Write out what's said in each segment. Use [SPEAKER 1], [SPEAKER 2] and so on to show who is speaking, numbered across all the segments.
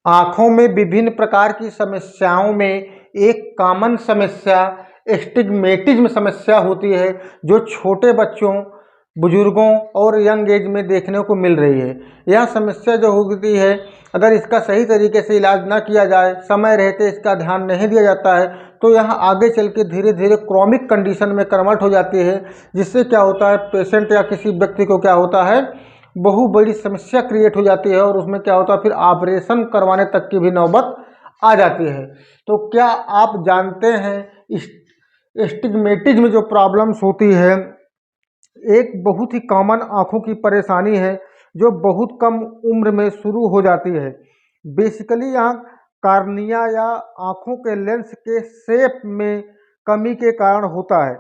[SPEAKER 1] आँखों में विभिन्न प्रकार की समस्याओं में एक कॉमन समस्या एस्टिग्मेटिज्म समस्या होती है, जो छोटे बच्चों, बुजुर्गों और यंग एज में देखने को मिल रही है। यह समस्या जो होती है, अगर इसका सही तरीके से इलाज ना किया जाए, समय रहते इसका ध्यान नहीं दिया जाता है, तो यह आगे चल के धीरे धीरे क्रॉनिक कंडीशन में कन्वर्ट हो जाती है, जिससे क्या होता है, पेशेंट या किसी व्यक्ति को क्या होता है, बहुत बड़ी समस्या क्रिएट हो जाती है और उसमें क्या होता है, फिर ऑपरेशन करवाने तक की भी नौबत आ जाती है। तो क्या आप जानते हैं एस्टिग्मेटिज्म जो प्रॉब्लम्स होती है, एक बहुत ही कॉमन आँखों की परेशानी है, जो बहुत कम उम्र में शुरू हो जाती है। बेसिकली यहाँ कार्निया या आँखों के लेंस के शेप में कमी के कारण होता है।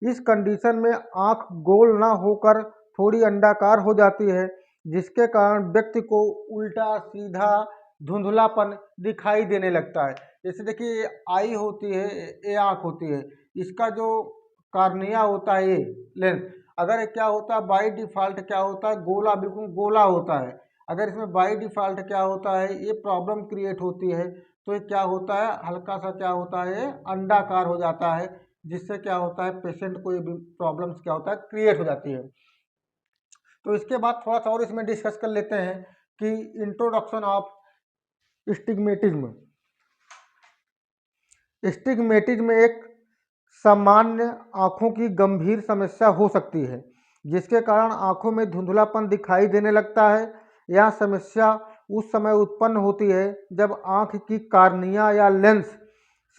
[SPEAKER 1] इस कंडीशन में आँख गोल ना होकर थोड़ी अंडाकार हो जाती है, जिसके कारण व्यक्ति को उल्टा सीधा धुंधलापन दिखाई देने लगता है। जैसे देखिए, ये आई होती है, ये आँख होती है, इसका जो कार्निया होता है, ये लेंस, अगर क्या होता है बाई डिफ़ॉल्ट क्या होता है, गोला, बिल्कुल गोला होता है। अगर इसमें बाई डिफ़ॉल्ट क्या होता है, ये प्रॉब्लम क्रिएट होती है, तो ये क्या होता है, हल्का सा क्या होता है, ये अंडाकार हो जाता है, जिससे क्या होता है, पेशेंट को ये प्रॉब्लम्स क्या होता है, क्रिएट हो जाती है। तो इसके बाद थोड़ा सा और इसमें डिस्कस कर लेते हैं कि इंट्रोडक्शन ऑफ स्टिग्मेटिज्म। स्टिग्मेटिज्म एक सामान्य आँखों की गंभीर समस्या हो सकती है, जिसके कारण आँखों में धुंधलापन दिखाई देने लगता है। यह समस्या उस समय उत्पन्न होती है जब आँख की कार्निया या लेंस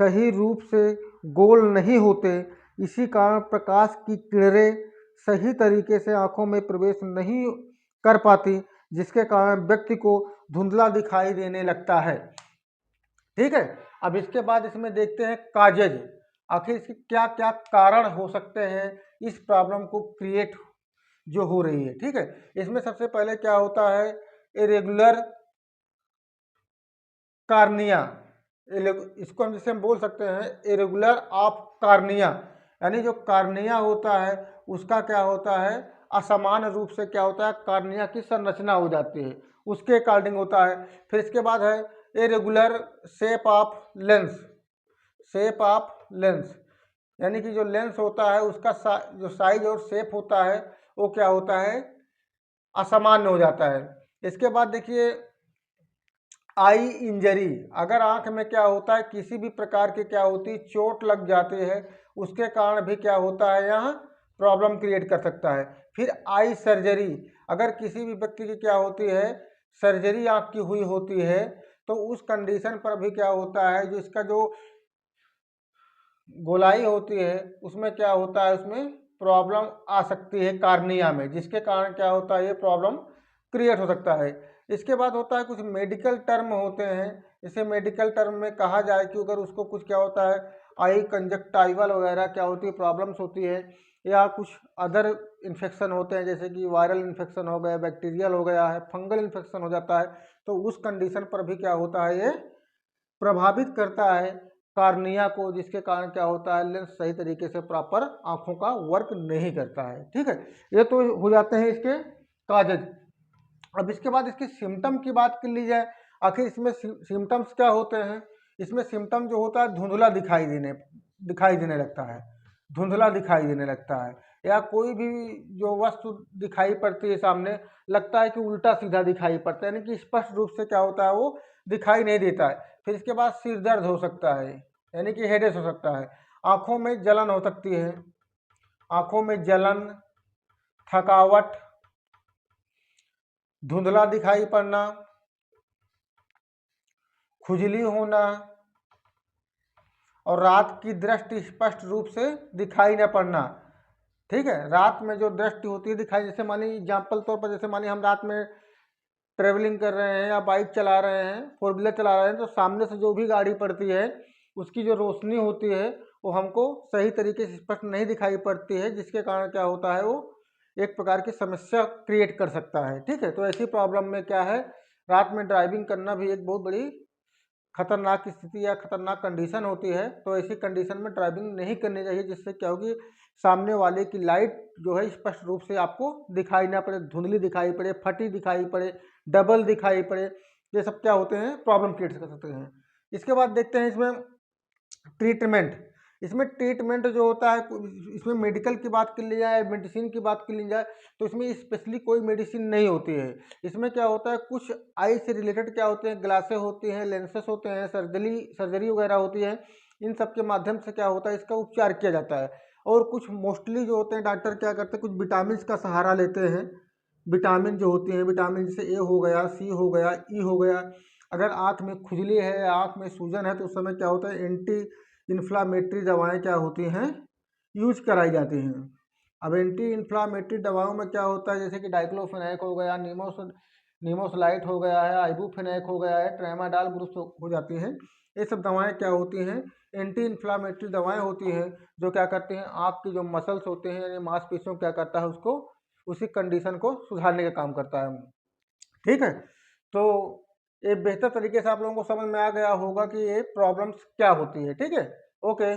[SPEAKER 1] सही रूप से गोल नहीं होते। इसी कारण प्रकाश की किरणें सही तरीके से आँखों में प्रवेश नहीं कर पाती, जिसके कारण व्यक्ति को धुंधला दिखाई देने लगता है। ठीक है, अब इसके बाद इसमें देखते हैं काजेज, आखिर इसके क्या क्या कारण हो सकते हैं इस प्रॉब्लम को क्रिएट जो हो रही है। ठीक है, इसमें सबसे पहले क्या होता है, इरेगुलर कार्निया, इसको हम जिसे हम बोल सकते हैं इरेगुलर ऑफ कार्निया, यानी जो कार्निया होता है उसका क्या होता है, असमान रूप से क्या होता है, कार्निया की संरचना हो जाती है, उसके अकॉर्डिंग होता है। फिर इसके बाद है irregular shape of lens, shape of lens, यानी कि जो लेंस होता है उसका जो साइज और शेप होता है वो क्या होता है, असामान्य हो जाता है। इसके बाद देखिए आई इंजरी, अगर आंख में क्या होता है, किसी भी प्रकार की क्या होती है, चोट लग जाती है, उसके कारण भी क्या होता है, यहाँ प्रॉब्लम क्रिएट कर सकता है। फिर आई सर्जरी, अगर किसी भी व्यक्ति की क्या होती है, सर्जरी आंख की हुई होती है, तो उस कंडीशन पर भी क्या होता है, जो इसका जो गोलाई होती है उसमें क्या होता है, उसमें प्रॉब्लम आ सकती है कार्निया में, जिसके कारण क्या होता है, ये प्रॉब्लम क्रिएट हो सकता है। इसके बाद होता है कुछ मेडिकल टर्म होते हैं, इसे मेडिकल टर्म में कहा जाए कि अगर उसको कुछ क्या होता है, आई कंजक्टाइवल वगैरह क्या होती है, प्रॉब्लम्स होती है, या कुछ अदर इन्फेक्शन होते हैं, जैसे कि वायरल इन्फेक्शन हो गया, बैक्टीरियल हो गया है, फंगल इन्फेक्शन हो जाता है, तो उस कंडीशन पर भी क्या होता है, ये प्रभावित करता है कार्निया को, जिसके कारण क्या होता है, लेंस सही तरीके से प्रॉपर आंखों का वर्क नहीं करता है। ठीक है, ये तो हो जाते हैं इसके काजेज। अब इसके बाद इसके सिम्टम की बात कर ली जाए, आखिर इसमें सिम्टम्स क्या होते हैं। इसमें सिम्टम जो होता है, धुंधला दिखाई देने लगता है, धुंधला दिखाई देने लगता है, या कोई भी जो वस्तु दिखाई पड़ती है सामने, लगता है कि उल्टा सीधा दिखाई पड़ता है, यानी कि स्पष्ट रूप से क्या होता है, वो दिखाई नहीं देता है। फिर इसके बाद सिर दर्द हो सकता है, यानी कि हेडेक हो सकता है। आँखों में जलन हो सकती है, आँखों में जलन, थकावट, धुंधला दिखाई पड़ना, खुजली होना, और रात की दृष्टि स्पष्ट रूप से दिखाई न पड़ना। ठीक है, रात में जो दृष्टि होती है दिखाई, जैसे मानिए एग्जाम्पल तौर पर, जैसे मानिए हम रात में ट्रेवलिंग कर रहे हैं या बाइक चला रहे हैं, फोर व्हीलर चला रहे हैं, तो सामने से जो भी गाड़ी पड़ती है उसकी जो रोशनी होती है वो हमको सही तरीके से स्पष्ट नहीं दिखाई पड़ती है, जिसके कारण क्या होता है, वो एक प्रकार की समस्या क्रिएट कर सकता है। ठीक है, तो ऐसी प्रॉब्लम में क्या है, रात में ड्राइविंग करना भी एक बहुत बड़ी खतरनाक स्थिति या खतरनाक कंडीशन होती है, तो ऐसी कंडीशन में ड्राइविंग नहीं करनी चाहिए, जिससे क्या होगी, सामने वाले की लाइट जो है स्पष्ट रूप से आपको दिखाई ना पड़े, धुंधली दिखाई पड़े, फटी दिखाई पड़े, डबल दिखाई पड़े, ये सब क्या होते हैं, प्रॉब्लम क्रिएट कर सकते हैं। इसके बाद देखते हैं इसमें ट्रीटमेंट। इसमें ट्रीटमेंट जो होता है, इसमें मेडिकल की बात कर ली जाए, मेडिसिन की बात कर ली जाए, तो इसमें स्पेशली कोई मेडिसिन नहीं होती है। इसमें क्या होता है, कुछ आई से रिलेटेड क्या होते हैं, ग्लासेस होती हैं, लेंसेस होते हैं, सर्जरी वगैरह होती है। इन सब के माध्यम से क्या होता है, इसका उपचार किया जाता है। और कुछ मोस्टली जो होते हैं डॉक्टर क्या करते हैं, कुछ विटामिन का सहारा लेते हैं। विटामिन जो होती हैं, विटामिन जैसे ए हो गया, सी हो गया, ई हो गया। अगर आँख में खुजली है, आँख में सूजन है, तो उस समय क्या होता है, एंटी इन्फ्लामेटरी दवाएं क्या होती हैं, यूज कराई जाती हैं। अब एंटी इन्फ्लामेटरी दवाओं में क्या होता है, जैसे कि डाइक्लोफेनाक हो गया, नीमोसलाइट हो गया है, आइबुफेनाक हो गया है, ट्रामाडोल ग्रुप्स हो जाती हैं। ये सब दवाएं क्या होती हैं, एंटी इन्फ्लामेटरी दवाएं होती हैं, जो क्या करती हैं, आपकी जो मसल्स होते हैं यानी मांसपेशियों क्या करता है, उसको उसी कंडीशन को सुधारने का काम करता है। ठीक है, तो ये बेहतर तरीके से आप लोगों को समझ में आ गया होगा कि ये प्रॉब्लम्स क्या होती है। ठीक है, ओके।